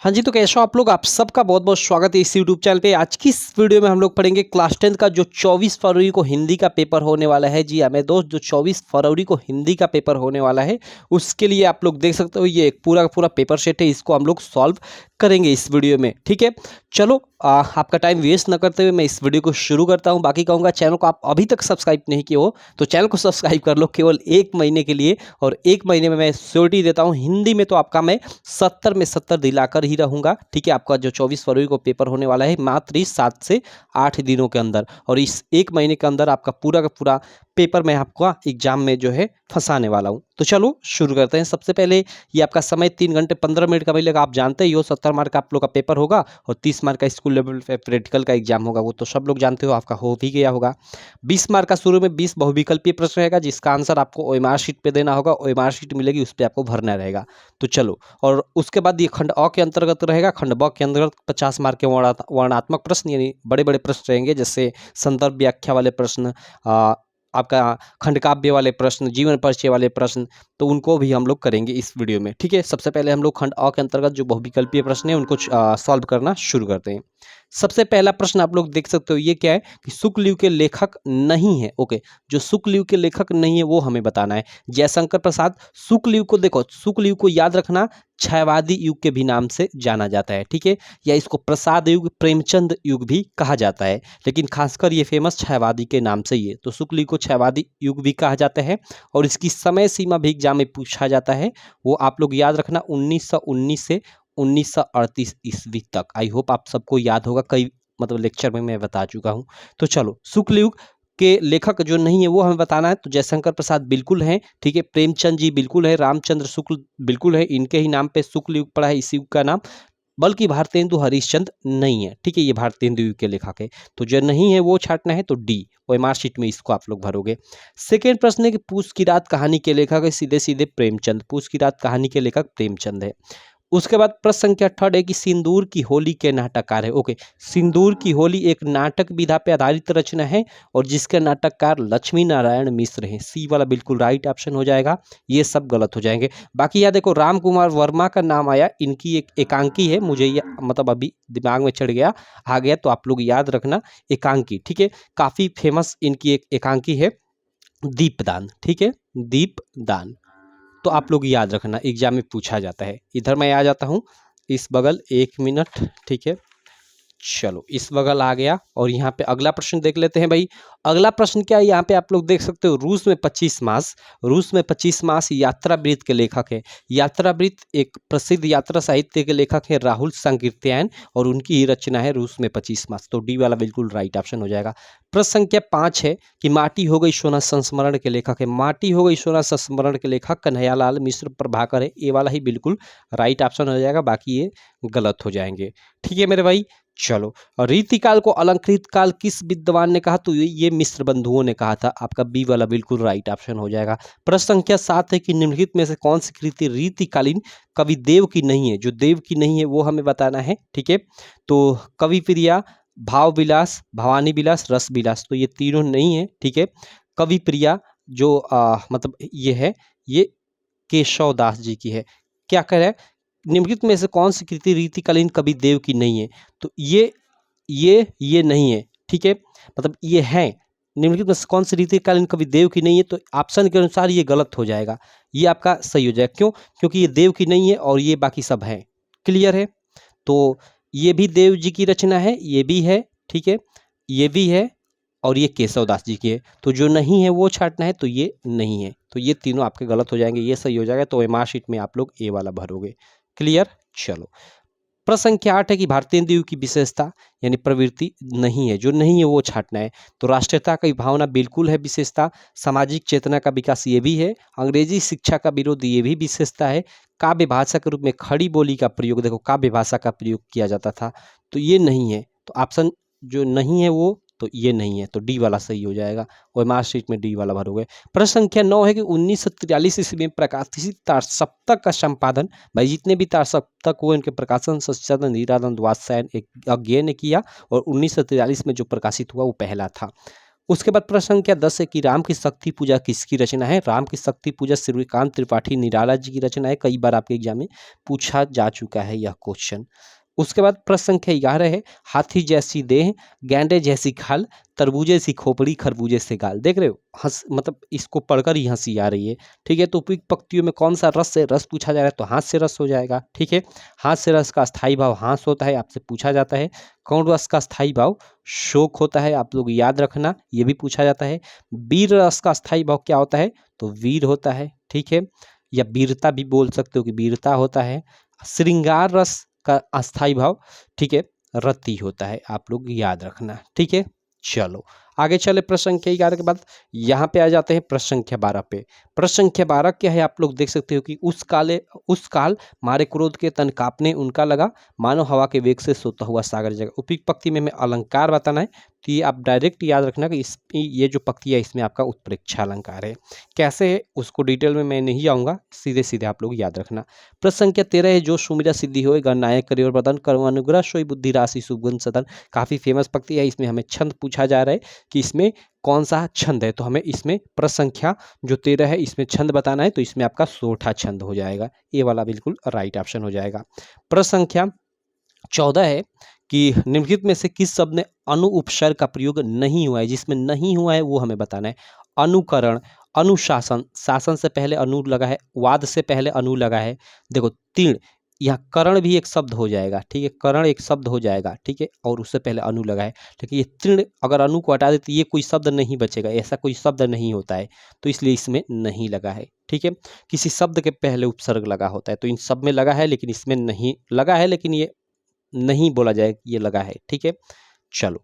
हाँ जी, तो कैसे हो आप लोग? आप सबका बहुत-बहुत स्वागत है इस यूट्यूब चैनल पे। आज की इस वीडियो में हम लोग पढ़ेंगे क्लास 10 का जो 24 फरवरी को हिंदी का पेपर होने वाला है। जी हाँ, मेरे दोस्त, जो 24 फरवरी को हिंदी का पेपर होने वाला है, उसके लिए आप लोग देख सकते हो ये एक पूरा का पूरा पेपर सेट है। इसको हम लोग सॉल्व करेंगे इस वीडियो में, ठीक है? चलो आपका टाइम वेस्ट ना करते हुए मैं इस वीडियो को शुरू करता हूँ। बाकी कहूँगा, चैनल को आप अभी तक सब्सक्राइब नहीं किए हो तो चैनल को सब्सक्राइब कर लो केवल 1 महीने के लिए। और 1 महीने में मैं श्योरिटी देता हूँ, हिंदी में तो आपका मैं 70 में 70 दिलाकर ही रहूँगा, ठीक है? आपका जो 24 फरवरी को पेपर होने वाला है, मात्र इस 7 से 8 दिनों के अंदर, और इस 1 महीने के अंदर आपका पूरा का पूरा पेपर मैं आपको एग्जाम में जो है फंसाने वाला हूँ। तो चलो शुरू करते हैं। सबसे पहले ये आपका समय 3 घंटे 15 मिनट का मिलेगा। आप जानते ही हो 70 मार्क का आप लोग का पेपर होगा और 30 मार्क का स्कूल लेवल पे प्रैक्टिकल का एग्जाम होगा। वो तो सब लोग जानते हो, आपका हो भी गया होगा। 20 मार्क का शुरू में 20 बहुविकल्पीय प्रश्न रहेगा, जिसका आंसर आपको ओएमआर शीट पे देना होगा। ओएमआर शीट मिलेगी, उस पर आपको भरना रहेगा। तो चलो, और उसके बाद ये खंड अ के अंतर्गत रहेगा। खंड ब के अंतर्गत 50 मार्क के वर्णात्मक प्रश्न, यानी बड़े बड़े प्रश्न रहेंगे, जैसे संदर्भ व्याख्या वाले प्रश्न, आपका खंड काव्य वाले प्रश्न, जीवन परिचय वाले प्रश्न, तो उनको भी हम लोग करेंगे इस वीडियो में, ठीक है? सबसे पहले हम लोग खंड अ के अंतर्गत जो बहुविकल्पीय प्रश्न है उनको सॉल्व करना शुरू करते हैं। सबसे पहला प्रश्न आप लोग देख सकते हो, ये क्या है कि शुक्ल के लेखक नहीं है। ओके, जो शुक्ल के लेखक नहीं है वो हमें बताना है। जयशंकर प्रसाद। शुक्ल को देखो, शुक्ल को याद रखना, छयवादी युग के भी नाम से जाना जाता है, ठीक है? या इसको प्रसाद युग, प्रेमचंद युग भी कहा जाता है, लेकिन खासकर ये फेमस छयवादी के नाम से ही है। तो शुक्ल को छयवादी युग भी कहा जाता है, और इसकी समय सीमा भी एग्जाम में पूछा जाता है। वो आप लोग याद रखना, 1919 से 1938 ईस्वी तक। आई होप आप सबको याद होगा, कई मतलब लेक्चर में मैं बता चुका हूँ। तो चलो, शुक्ल युग के लेखक जो नहीं है वो हमें बताना है। तो जयशंकर प्रसाद बिल्कुल हैं, ठीक है? प्रेमचंद जी बिल्कुल है, रामचंद्र शुक्ल बिल्कुल है, इनके ही नाम पे शुक्ल युग पड़ा है इस युग का नाम। बल्कि भारतेंदु हरिश्चंद्र नहीं है, ठीक है? ये भारतेंदु युग के लेखक है। तो जो नहीं है वो छांटना है, तो डी ओएमआर शीट में इसको आप लोग भरोगे। सेकेंड प्रश्न है कि पूस की रात कहानी के लेखक है, सीधे सीधे प्रेमचंद। पूस की रात कहानी के लेखक प्रेमचंद है। उसके बाद प्रश्न संख्या थर्ड है कि सिंदूर की होली के नाटककार है। ओके, सिंदूर की होली एक नाटक विधा पे आधारित रचना है, और जिसके नाटककार लक्ष्मी नारायण मिश्र हैं। सी वाला बिल्कुल राइट ऑप्शन हो जाएगा, ये सब गलत हो जाएंगे। बाकी यहाँ देखो, राम कुमार वर्मा का नाम आया, इनकी एक एकांकी है, मुझे ये मतलब अभी दिमाग में चढ़ गया, आ गया, तो आप लोग याद रखना, एकांकी, ठीक है? काफी फेमस इनकी एक एकांकी है, दीपदान, ठीक है? दीपदान, तो आप लोग याद रखना, एग्जाम में पूछा जाता है। इधर मैं आ जाता हूँ इस बगल, 1 मिनट, ठीक है? चलो, इस बगल आ गया, और यहाँ पे अगला प्रश्न देख लेते हैं भाई। अगला प्रश्न क्या है, यहाँ पे आप लोग देख सकते हो, रूस में 25 मास। रूस में 25 मास यात्रावृत्त के लेखक है। यात्रावृत्त एक प्रसिद्ध यात्रा साहित्य के लेखक है राहुल संकीर्त्यायन, और उनकी ही रचना है रूस में 25 मास। तो डी वाला बिल्कुल राइट ऑप्शन हो जाएगा। प्रश्न संख्या 5 है कि माटी हो गई सोना संस्मरण के लेखक है। माटी हो गई सोना संस्मरण के लेखक कन्हैयालाल मिश्र प्रभाकर है। ये वाला ही बिल्कुल राइट ऑप्शन हो जाएगा, बाकी ये गलत हो जाएंगे, ठीक है मेरे भाई? चलो, और रीतिकाल को अलंकृत काल किस विद्वान ने कहा? तो ये मिश्र बंधुओं ने कहा था। आपका बी वाला बिल्कुल राइट ऑप्शन हो जाएगा। प्रश्न संख्या 7 है कि निम्नलिखित में से कौन सी कृति रीतिकालीन कवि देव की नहीं है? जो देव की नहीं है वो हमें बताना है, ठीक है? तो कवि प्रिया, भाव विलास, भवानी विलास, रस विलास, तो ये तीनों नहीं है, ठीक है? कवि प्रिया जो मतलब ये है, ये केशव दास जी की है। क्या कह रहा है, निम्नलिखित में से कौन सी कृति रीतिकालीन कवि देव की नहीं है? तो ये नहीं है, ठीक है? मतलब ये है, निम्नलिखित में से कौन सी रीतिकालीन कवि देव की नहीं है? तो ऑप्शन के अनुसार ये गलत हो जाएगा, ये आपका सही हो जाएगा। क्यों? क्योंकि ये देव की नहीं है और ये बाकी सब है। क्लियर है? तो ये भी देव जी की रचना है, ये भी है, ठीक है? ये भी है, और ये केशव दास जी की है। तो जो नहीं है वो छांटना है, तो ये नहीं है। तो ये तीनों आपके गलत हो जाएंगे, ये सही हो जाएगा। तो एमआर शीट में आप लोग ए वाला भरोगे। क्लियर? चलो, प्रश्न संख्या 8 है कि भारतेंदु की विशेषता यानी प्रवृत्ति नहीं है। जो नहीं है वो छांटना है। तो राष्ट्रीयता की भावना बिल्कुल है विशेषता। सामाजिक चेतना का विकास ये भी है। अंग्रेजी शिक्षा का विरोध ये भी विशेषता है। काव्य भाषा के रूप में खड़ी बोली का प्रयोग, देखो काव्य भाषा का प्रयोग किया जाता था, तो ये नहीं है। तो ऑप्शन जो नहीं है वो, तो ये नहीं है, तो डी वाला सही हो जाएगा। और मार्कशीट में डी वाला भरोगे। प्रश्न संख्या 9 है कि 1943 ईस्वी में प्रकाशित तारसप्तक का संपादन, भाई जितने भी तारसप्तक हुए इनके प्रकाशन सच्चिदानंद हीरानंद वात्स्यायन एक अज्ञेय ने किया, और 1943 में जो प्रकाशित हुआ वो पहला था। उसके बाद प्रश्न संख्या 10 है कि राम की शक्ति पूजा किसकी रचना है। राम की शक्ति पूजा सूर्यकांत त्रिपाठी निराला जी की रचना है। कई बार आपके एग्जाम में पूछा जा चुका है यह क्वेश्चन। उसके बाद प्रश्न संख्या 11 है, हाथी जैसी देह, गैंडे जैसी खाल, तरबूजे सी खोपड़ी, खरबूजे से गाल। देख रहे हो, हंस मतलब इसको पढ़कर ही हंसी आ रही है। ठीक है, तो उपयुक्त पंक्तियों में कौन सा रस से रस पूछा जा रहा है, तो हाथ से रस हो जाएगा। ठीक है, हाथ से रस का स्थायी भाव हास होता है, आपसे पूछा जाता है। कौन रस का स्थायी भाव शोक होता है, आप लोग याद रखना, ये भी पूछा जाता है। वीर रस का स्थायी भाव क्या होता है, तो वीर होता है। ठीक है, या वीरता भी बोल सकते हो कि वीरता होता है। श्रृंगार रस का अस्थाई भाव, ठीक है, रति होता है, आप लोग याद रखना। ठीक है, चलो आगे चले। प्रश्न संख्या 11 के बाद यहाँ पे आ जाते हैं प्रश्न संख्या 12 पे। प्रश्न संख्या 12 क्या है, आप लोग देख सकते हो कि उस काल मारे क्रोध के तन कांपने उनका लगा, मानो हवा के वेग से सोता हुआ सागर जगा। उपयुक्त पंक्ति में हमें अलंकार बताना है, तो ये आप डायरेक्ट याद रखना कि ये जो पंक्ति है इसमें आपका उत्प्रेक्षा अलंकार है। कैसे है उसको डिटेल में मैं नहीं आऊँगा, सीधे सीधे आप लोग याद रखना। प्रश्न संख्या 13 है, जो सुमिरा सिद्धि होए गणनायक करे और बदन कर्म अनुग्रह सोई बुद्धि राशि शुभगुण सदन। काफी फेमस पंक्ति है, इसमें हमें छंद पूछा जा रहा है कि इसमें कौन सा छंद है, तो हमें इसमें प्रश्न संख्या जो 13 है इसमें छंद बताना है, तो इसमें आपका सोठा छंद हो जाएगा, ये वाला बिल्कुल राइट ऑप्शन हो जाएगा। प्रश्न संख्या 14 है कि निम्नलिखित में से किस शब्द ने अनु उपसर्ग का प्रयोग नहीं हुआ है, जिसमें नहीं हुआ है वो हमें बताना है। अनुकरण, अनुशासन, शासन से पहले अनु लगा है, वाद से पहले अनु लगा है। देखो तीर्ण, यहाँ करण भी एक शब्द हो जाएगा। ठीक है, करण एक शब्द हो जाएगा। ठीक है, और उससे पहले अनु लगा है। लेकिन ये तीर्ण अगर अनु को हटा दे तो ये कोई शब्द नहीं बचेगा, ऐसा कोई शब्द नहीं होता है, तो इसलिए इसमें नहीं लगा है। ठीक है, किसी शब्द के पहले उपसर्ग लगा होता है, तो इन सब में लगा है लेकिन इसमें नहीं लगा है, लेकिन ये नहीं बोला जाए ये लगा है। ठीक है, चलो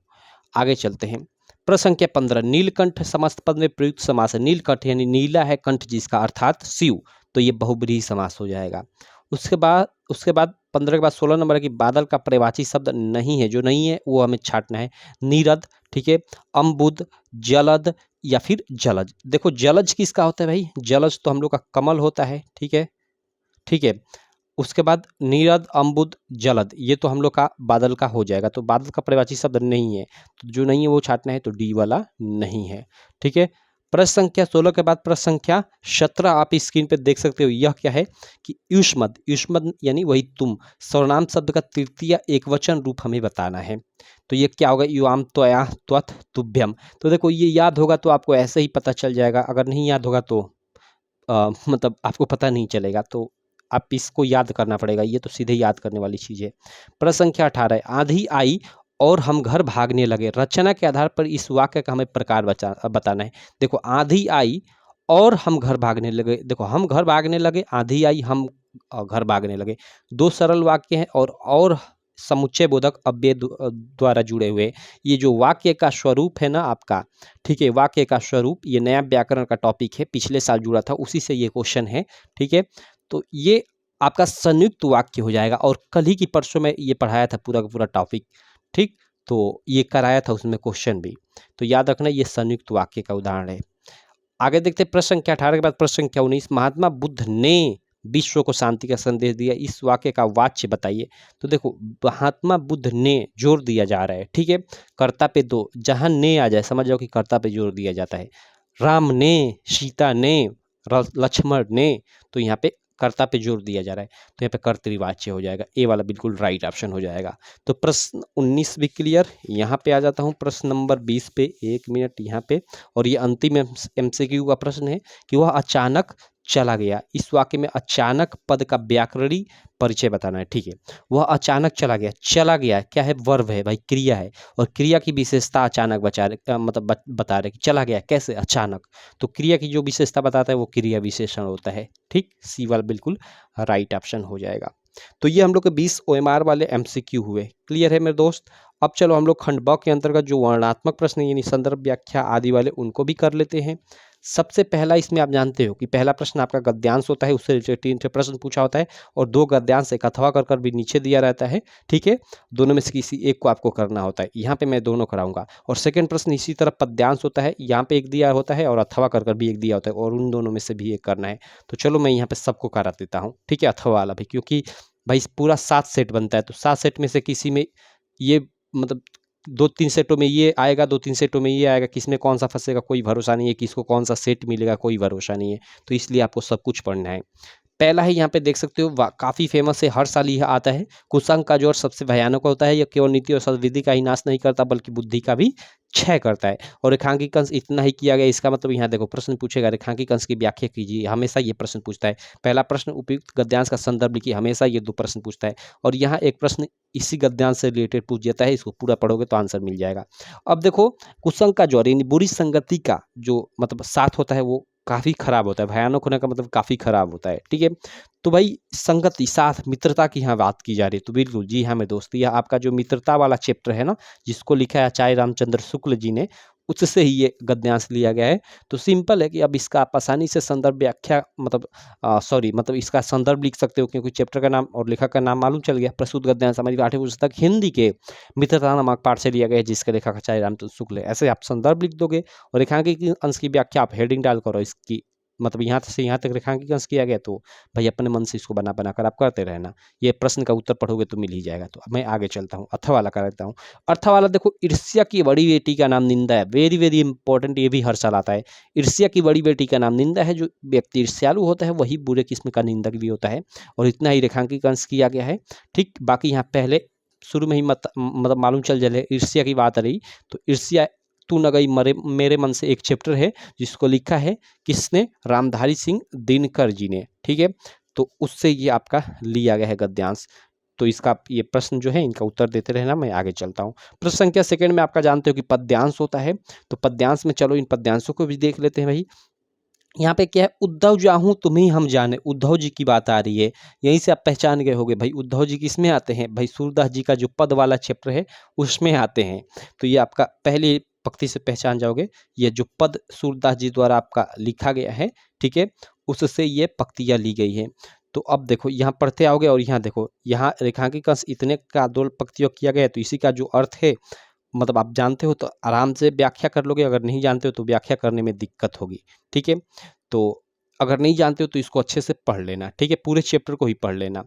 आगे चलते हैं। प्रश्न संख्या 15, नीलकंठ समस्त पद में प्रयुक्त समास है। नीलकंठ यानी नीला है कंठ जिसका, अर्थात शिव, तो ये बहुब्रीहि समास हो जाएगा। उसके बाद 15 के बाद 16 नंबर है कि बादल का पर्यायवाची शब्द नहीं है, जो नहीं है वो हमें छांटना है। नीरद, ठीक है, अम्बुद, जलद या फिर जलज। देखो जलज किसका होता है भाई, जलज तो हम लोग का कमल होता है। ठीक है, ठीक है, उसके बाद नीरद, अम्बुद, जलद, ये तो हम लोग का बादल का हो जाएगा, तो बादल का पर्यायवाची शब्द नहीं है, तो जो नहीं है वो छाटना है, तो डी वाला नहीं है। ठीक है, प्रश्न संख्या 16 के बाद प्रश्न संख्या 17 आप स्क्रीन पे देख सकते हो। यह क्या है कि युष्मद, युष्मद यानी वही तुम, सर्वनाम शब्द का तृतीय एकवचन रूप हमें बताना है, तो ये क्या होगा, युवाम त्वया त्वत तुभ्यम। तो देखो ये याद होगा तो आपको ऐसे ही पता चल जाएगा, अगर नहीं याद होगा तो मतलब आपको पता नहीं चलेगा, तो आप इसको याद करना पड़ेगा, ये तो सीधे याद करने वाली चीज़ है। प्रश्न संख्या 18 है, आंधी आई और हम घर भागने लगे। रचना के आधार पर इस वाक्य का हमें प्रकार बताना है। देखो आंधी आई और हम घर भागने लगे, देखो हम घर भागने लगे, आंधी आई, हम घर भागने लगे, दो सरल वाक्य हैं और समुच्चय बोधक अव्यय द्वारा जुड़े हुए। ये जो वाक्य का स्वरूप है ना आपका, ठीक है, वाक्य का स्वरूप, ये नया व्याकरण का टॉपिक है, पिछले साल जुड़ा था, उसी से ये क्वेश्चन है। ठीक है, तो ये आपका संयुक्त वाक्य हो जाएगा, और कल ही की परसों में ये पढ़ाया था पूरा का पूरा टॉपिक। ठीक, तो ये कराया था उसमें क्वेश्चन भी, तो याद रखना ये संयुक्त वाक्य का उदाहरण है। आगे देखते हैं प्रश्न संख्या 18 के बाद प्रश्न संख्या 19, महात्मा बुद्ध ने विश्व को शांति का संदेश दिया, इस वाक्य का वाच्य बताइए। तो देखो महात्मा बुद्ध ने जोर दिया जा रहा है। ठीक है, कर्ता पे दो, जहां ने आ जाए समझ जाओ कि कर्ता पे जोर दिया जाता है। राम ने, सीता ने, लक्ष्मण ने, तो यहाँ पे कर्ता पे जोर दिया जा रहा है, तो यहाँ पे कर्तृवाच्य हो जाएगा, ए वाला बिल्कुल राइट ऑप्शन हो जाएगा। तो प्रश्न 19 भी क्लियर। यहाँ पे आ जाता हूँ प्रश्न नंबर 20 पे, 1 मिनट यहाँ पे, और ये अंतिम MCQ का प्रश्न है कि वह अचानक चला गया। इस वाक्य में अचानक पद का व्याकरणिक परिचय बताना है। ठीक है, वह अचानक चला गया, चला गया क्या है, वर्ब है भाई, क्रिया है, और क्रिया की विशेषता अचानक बता रहे कि चला गया कैसे, अचानक, तो क्रिया की जो विशेषता बताता है वो क्रिया विशेषण होता है। ठीक, सी वाला बिल्कुल राइट ऑप्शन हो जाएगा। तो ये हम लोग के 20 OMR वाले MCQ हुए। क्लियर है मेरे दोस्त। अब चलो हम लोग खंड ब के अंतर्गत जो वर्णात्मक प्रश्न यानी संदर्भ, व्याख्या आदि वाले उनको भी कर लेते हैं। सबसे पहला इसमें आप जानते हो कि पहला प्रश्न आपका गद्यांश होता है, उससे रिलेटेड प्रश्न पूछा होता है, और 2 गद्यांश एक अथवा कर भी नीचे दिया रहता है। ठीक है, दोनों में से किसी एक को आपको करना होता है, यहाँ पे मैं दोनों कराऊंगा। और सेकंड प्रश्न इसी तरह पद्यांश होता है, यहाँ पे एक दिया होता है और अथवा कर भी एक दिया होता है, और उन दोनों में से भी एक करना है। तो चलो मैं यहाँ पे सबको करा देता हूँ। ठीक है, अथवा वाला भी, क्योंकि भाई पूरा 7 सेट बनता है, तो 7 सेट में से किसी में ये मतलब 2-3 सेटों में ये आएगा, 2-3 सेटों में ये आएगा, किसमें कौन सा फंसेगा कोई भरोसा नहीं है, किसको कौन सा सेट मिलेगा कोई भरोसा नहीं है। तो इसलिए आपको सब कुछ पढ़ना है। पहला है, यहाँ पे देख सकते हो, काफी फेमस है, हर साल यह आता है। कुसंग का जोर सबसे भयानक होता है, यह केवल नीति और सद्विधि का ही नाश नहीं करता बल्कि बुद्धि का भी क्षय करता है। और रेखांकी कंस इतना ही किया गया, इसका मतलब यहाँ देखो प्रश्न पूछेगा रेखांकी कंस की व्याख्या कीजिए, हमेशा ये प्रश्न पूछता है। पहला प्रश्न उपयुक्त गद्यांश का संदर्भ लिखिए, हमेशा ये 2 प्रश्न पूछता है। और यहाँ एक प्रश्न इसी गद्यांश से रिलेटेड पूछ जाता है, इसको पूरा पढ़ोगे तो आंसर मिल जाएगा। अब देखो, कुसंग का ज्वर यानी बुरी संगति का जो मतलब साथ होता है वो काफी खराब होता है। भयानक होने का मतलब काफी खराब होता है, ठीक है। तो भाई संगति, साथ, मित्रता की यहाँ बात की जा रही है, तो बिल्कुल जी हाँ, मैं दोस्त, यह आपका जो मित्रता वाला चैप्टर है ना, जिसको लिखा है आचार्य रामचंद्र शुक्ल जी ने, उससे ही ये गद्यांश लिया गया है। तो सिंपल है कि अब इसका आप आसानी से संदर्भ व्याख्या मतलब मतलब इसका संदर्भ लिख सकते हो, क्योंकि चैप्टर का नाम और लेखक का नाम मालूम चल गया। प्रस्तुत गद्यांश हमारी 8वीं पुस्तक हिंदी के मित्रता नामक पाठ से लिया गया है, जिसके लेखक आचार्य रामचंद्र शुक्ल है। ऐसे आप संदर्भ लिख दोगे और रेखांकित अंश की व्याख्या आप हेडिंग डाल करो इसकी, मतलब यहाँ से यहाँ तक रेखांकित अंश किया गया, तो भाई अपने मन से इसको बना बना कर आप करते रहना। ये प्रश्न का उत्तर पढ़ोगे तो मिल ही जाएगा। तो मैं आगे चलता हूँ, अर्थ वाला कर देता हूँ। अर्थ वाला देखो, ईर्ष्या की बड़ी बेटी का नाम निंदा है। वेरी वेरी इंपॉर्टेंट, ये भी हर साल आता है। ईर्ष्या की बड़ी बेटी का नाम निंदा है। जो व्यक्ति ईर्ष्यालु होता है वही बुरे किस्म का निंदक भी होता है। और इतना ही रेखांकित अंश किया गया है, ठीक। बाकी यहाँ पहले शुरू में ही मतलब मालूम चल जाए, ईर्ष्या की बात रही तो ईर्ष्या तू न गई मेरे मन से एक चैप्टर है, जिसको लिखा है किसने, रामधारी सिंह दिनकर जी ने, ठीक है। तो उससे ये आपका लिया गया है गद्यांश। तो इसका ये प्रश्न जो है इनका उत्तर देते रहना, मैं आगे चलता हूँ। प्रश्न संख्या सेकंड में आपका जानते हो कि पद्यांश होता है, तो पद्यांश में चलो इन पद्यांशों को भी देख लेते हैं भाई। यहाँ पे क्या है, उद्धव जाहूं तुम्हें हम जाने, उद्धव जी की बात आ रही है। यहीं से आप पहचान गए होगे भाई, उद्धव जी किसमें आते हैं भाई, सूरदास जी का जो पद वाला चैप्टर है उसमें आते हैं। तो ये आपका पहली पंक्ति से पहचान जाओगे, ये जो पद सूरदास जी द्वारा आपका लिखा गया है, ठीक है, उससे ये पंक्तियां ली गई है। तो अब देखो यहाँ पढ़ते आओगे और यहाँ देखो, यहाँ रेखांकित अंश इतने का 2 पंक्तियों किया गया है, तो इसी का जो अर्थ है मतलब आप जानते हो तो आराम से व्याख्या कर लोगे, अगर नहीं जानते हो तो व्याख्या करने में दिक्कत होगी, ठीक है। तो अगर नहीं जानते हो तो इसको अच्छे से पढ़ लेना, ठीक है, पूरे चैप्टर को ही पढ़ लेना।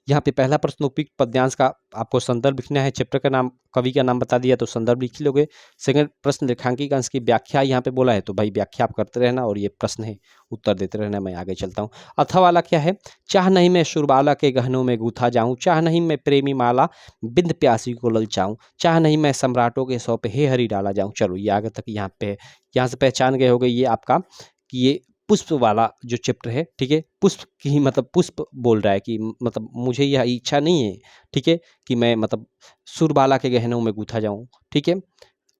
यहाँ पे पहला प्रश्न उपयुक्त पद्यांश का आपको संदर्भ लिखना है, चैप्टर का नाम कवि का नाम बता दिया तो संदर्भ लिख लोगे। सेकंड प्रश्न रेखांकित अंश की व्याख्या यहाँ पे बोला है, तो भाई व्याख्या आप करते रहना और ये प्रश्न है उत्तर देते रहना। मैं आगे चलता हूँ। अथा वाला क्या है, चाह नहीं मैं सुरबाला के गहनों में गूथा जाऊं, चाह नहीं मैं प्रेमी माला बिंद प्यासी को ललचाऊं, चाह नहीं मैं सम्राटों के सौ पे हे हरि डाला जाऊं। चलो ये आगे तक यहाँ पे, यहाँ से पहचान गए होगे ये आपका कि ये पुष्प वाला जो चैप्टर है, ठीक है, पुष्प की मतलब पुष्प बोल रहा है कि मतलब मुझे यह इच्छा नहीं है, ठीक है, कि मैं मतलब सुरबाला के गहनों में गूथा जाऊं, ठीक है।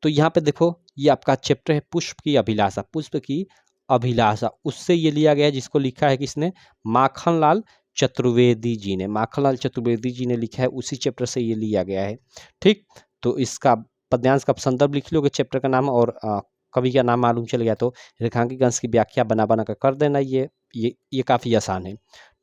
तो यहाँ पे देखो ये आपका चैप्टर है पुष्प की अभिलाषा, पुष्प की अभिलाषा, उससे ये लिया गया है, जिसको लिखा है किसने, माखनलाल चतुर्वेदी जी ने, माखनलाल चतुर्वेदी जी ने लिखा है, उसी चैप्टर से ये लिया गया है, ठीक। तो इसका पद्यांश का संदर्भ लिख लोगे, चैप्टर का नाम और कवि का नाम मालूम चल गया तो रेखांकित अंश की व्याख्या बना बना कर देना। ये काफी आसान है,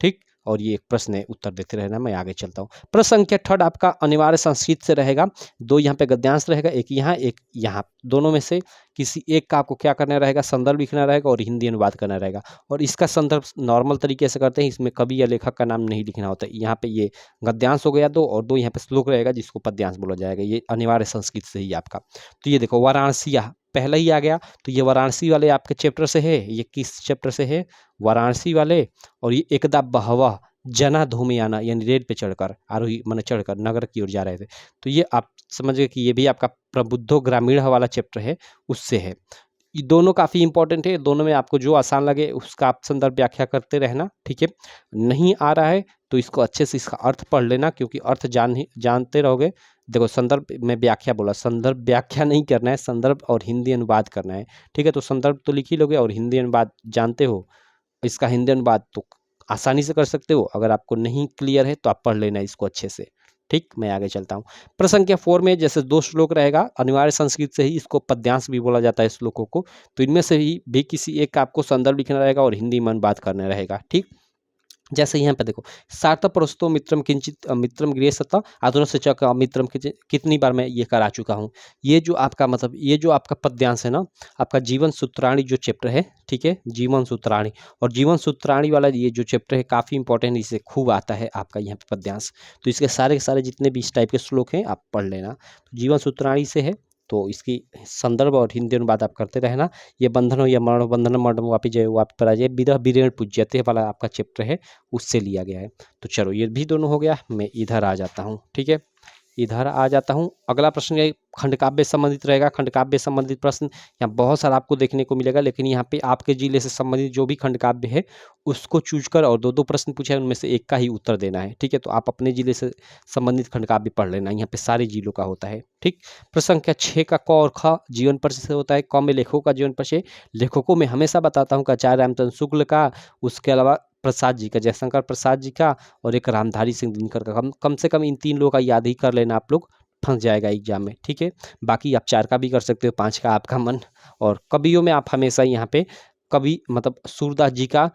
ठीक। और ये एक प्रश्न है, उत्तर देते रहना। मैं आगे चलता हूँ। प्रश्न संख्या थर्ड आपका अनिवार्य संस्कृत से रहेगा, 2 यहाँ पे गद्यांश रहेगा, एक यहाँ, दोनों में से किसी एक का आपको क्या करना रहेगा, संदर्भ लिखना रहेगा और हिंदी अनुवाद करना रहेगा। और इसका संदर्भ नॉर्मल तरीके से करते हैं, इसमें कवि या लेखक का नाम नहीं लिखना होता। यहाँ पे ये गद्यांश हो गया 2 और 2 यहाँ पे श्लोक रहेगा जिसको पद्यांश बोला जाएगा, ये अनिवार्य संस्कृत से ही आपका। तो ये देखो वाराणसी पहला ही आ गया, तो ये वाराणसी वाले आपके चैप्टर से है। ये किस चैप्टर से है, वाराणसी वाले। और ये एकदा बहवा जना धूमयाना यानी रेल पे चढ़कर, आरोही माने चढ़कर नगर की ओर जा रहे थे। तो ये आप समझ गए कि ये भी आपका प्रबुद्धो ग्रामीण वाला चैप्टर है, उससे है। ये दोनों काफ़ी इंपॉर्टेंट है, दोनों में आपको जो आसान लगे उसका आप संदर्भ व्याख्या करते रहना, ठीक है। नहीं आ रहा है तो इसको अच्छे से इसका अर्थ पढ़ लेना, क्योंकि अर्थ जानते रहोगे। देखो संदर्भ में व्याख्या बोला, संदर्भ व्याख्या नहीं करना है, संदर्भ और हिंदी अनुवाद करना है, ठीक है। तो संदर्भ तो लिख ही लोगे और हिंदी अनुवाद जानते हो, इसका हिंदी अनुवाद तो आसानी से कर सकते हो। अगर आपको नहीं क्लियर है तो आप पढ़ लेना इसको अच्छे से, ठीक। मैं आगे चलता हूँ। प्रश्न संख्या 4 में जैसे 2 श्लोक रहेगा, अनिवार्य संस्कृत से ही, इसको पद्यांश भी बोला जाता है श्लोकों को। तो इनमें से ही भी किसी एक का आपको संदर्भ लिखना रहेगा और हिंदी में अनुवाद करना रहेगा, ठीक। जैसे यहाँ पे देखो, सार्थ प्रस्तो मित्रम किंचित मित्रम गृहस्थ आतुरस्य च मित्रम कितनी बार मैं ये करा चुका हूँ। ये जो आपका मतलब ये जो आपका पद्यांश है ना, आपका जीवन सूत्राणी जो चैप्टर है, ठीक है, जीवन सूत्राणी, और जीवन सूत्राणी वाला ये जो चैप्टर है काफ़ी इंपॉर्टेंट, इससे खूब आता है आपका यहाँ पे पद्यांश। तो इसके सारे के सारे जितने भी इस टाइप के श्लोक हैं आप पढ़ लेना। तो जीवन सूत्राणी से है, तो इसकी संदर्भ और हिंदी अनुवाद आप करते रहना। ये बंधन हो या मरण, बंधन मरण वापि जय वापि पराजय, विरह विरेण पूज्यते वाला आपका चैप्टर है, उससे लिया गया है। तो चलो ये भी दोनों हो गया, मैं इधर आ जाता हूँ, ठीक है, इधर आ जाता हूँ। अगला प्रश्न ये खंडकाव्य संबंधित रहेगा। खंडकाव्य संबंधित प्रश्न यहाँ बहुत सारा आपको देखने को मिलेगा, लेकिन यहाँ पे आपके जिले से संबंधित जो भी खंडकाव्य है उसको चूज कर और दो दो प्रश्न पूछे हैं, उनमें से एक का ही उत्तर देना है, ठीक है। तो आप अपने जिले से संबंधित खंडकाव्य पढ़ लेना, यहाँ पे सारे जिलों का होता है, ठीक। प्रश्न संख्या 6 का क और ख जीवन परिचय से होता है। क में लेखकों का जीवन परिचय, लेखकों में हमेशा बताता हूँ कि आचार्य रामचंद्र शुक्ल का, उसके अलावा प्रसाद जी का, जयशंकर प्रसाद जी का, और एक रामधारी सिंह दिनकर का। कम से कम इन 3 लोगों का याद ही कर लेना, आप लोग फंस जाएगा एग्जाम में, ठीक है। बाकी आप 4 का भी कर सकते हो, 5 का आपका मन। और कवियों में आप हमेशा यहाँ पे कवि मतलब सूरदास जी का,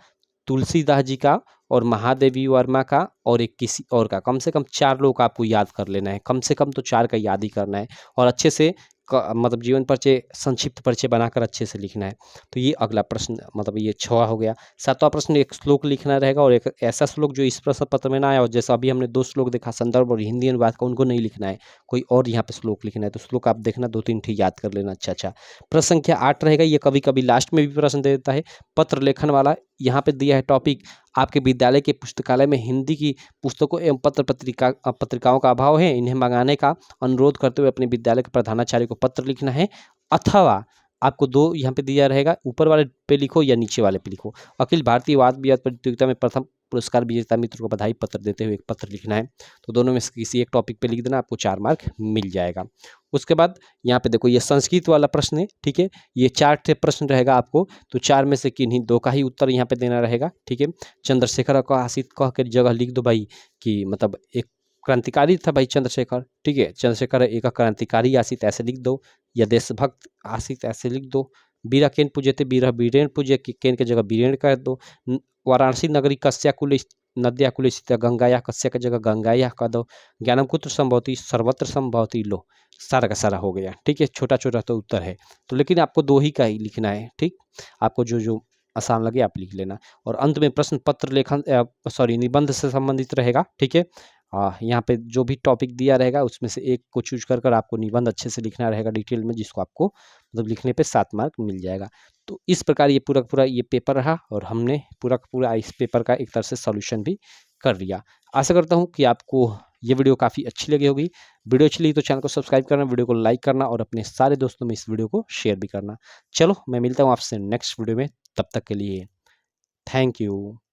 तुलसीदास जी का, और महादेवी वर्मा का, और एक किसी और का, कम से कम 4 लोग का आपको याद कर लेना है, कम से कम तो 4 का याद ही करना है, और अच्छे से मतलब जीवन परिचय संक्षिप्त परिचय बनाकर अच्छे से लिखना है। तो ये अगला प्रश्न मतलब ये 6वां हो गया। 7वां प्रश्न एक श्लोक लिखना रहेगा, और एक ऐसा श्लोक जो इस प्रश्न पत्र में ना आया, और जैसा अभी हमने 2 श्लोक देखा संदर्भ और हिंदी अनुवाद का, उनको नहीं लिखना है, कोई और यहाँ पे श्लोक लिखना है। तो श्लोक आप देखना 2-3 ठीक याद कर लेना। अच्छा, प्रश्न संख्या 8 रहेगा, ये कभी कभी लास्ट में भी प्रश्न दे देता है, पत्र लेखन वाला। यहाँ पे दिया है टॉपिक, आपके विद्यालय के पुस्तकालय में हिंदी की पुस्तकों एवं पत्रिकाओं का अभाव है, इन्हें मंगाने का अनुरोध करते हुए अपने विद्यालय के प्रधानाचार्य को पत्र लिखना है। अथवा आपको 2 यहाँ पे दिया रहेगा, ऊपर वाले पे लिखो या नीचे वाले पे लिखो। अखिल भारतीय वाद विवाद प्रतियोगिता में प्रथम पुरस्कार विजेता मित्र को बधाई पत्र देते हुए एक पत्र लिखना है। तो दोनों में से किसी एक टॉपिक पे लिख देना, आपको 4 मार्क मिल जाएगा। उसके बाद यहाँ पे देखो, ये संस्कृत वाला प्रश्न है, ठीक है, ये 4 थे प्रश्न रहेगा आपको, तो 4 में से किन्हीं 2 का ही उत्तर यहाँ पे देना रहेगा, ठीक है। चंद्रशेखर का आसित कह के जगह लिख दो भाई, कि मतलब एक क्रांतिकारी था भाई चंद्रशेखर, ठीक है, चंद्रशेखर एक क्रांतिकारी आसित ऐसे लिख दो, या देशभक्त आसित ऐसे लिख दो। बीरा केन पूजे थे, बीरा बीरेन पूजे, केन के जगह बीरेन कर दो। वाराणसी नगरी कस्याकुल नद्याकुल स्थित गंगाया, कस्या की जगह गंगाया कर दो। ज्ञानम कुत्र संभवती, सर्वत्र संभवती। लो सारा का सारा हो गया, ठीक है, छोटा छोटा तो उत्तर है, तो लेकिन आपको 2 ही का ही लिखना है, ठीक। आपको जो जो आसान लगे आप लिख लेना। और अंत में प्रश्न पत्र लेखन निबंध से संबंधित रहेगा, ठीक है। यहाँ पे जो भी टॉपिक दिया रहेगा उसमें से एक को चूज कर आपको निबंध अच्छे से लिखना रहेगा डिटेल में, जिसको आपको मतलब लिखने पे 7 मार्क मिल जाएगा। तो इस प्रकार ये पूरा पूरा ये पेपर रहा, और हमने पूरा पूरा इस पेपर का एक तरह से सॉल्यूशन भी कर लिया। आशा करता हूँ कि आपको ये वीडियो काफ़ी अच्छी लगी होगी। वीडियो अच्छी लगी तो चैनल को सब्सक्राइब करना, वीडियो को लाइक करना, और अपने सारे दोस्तों में इस वीडियो को शेयर भी करना। चलो मैं मिलता हूँ आपसे नेक्स्ट वीडियो में, तब तक के लिए थैंक यू।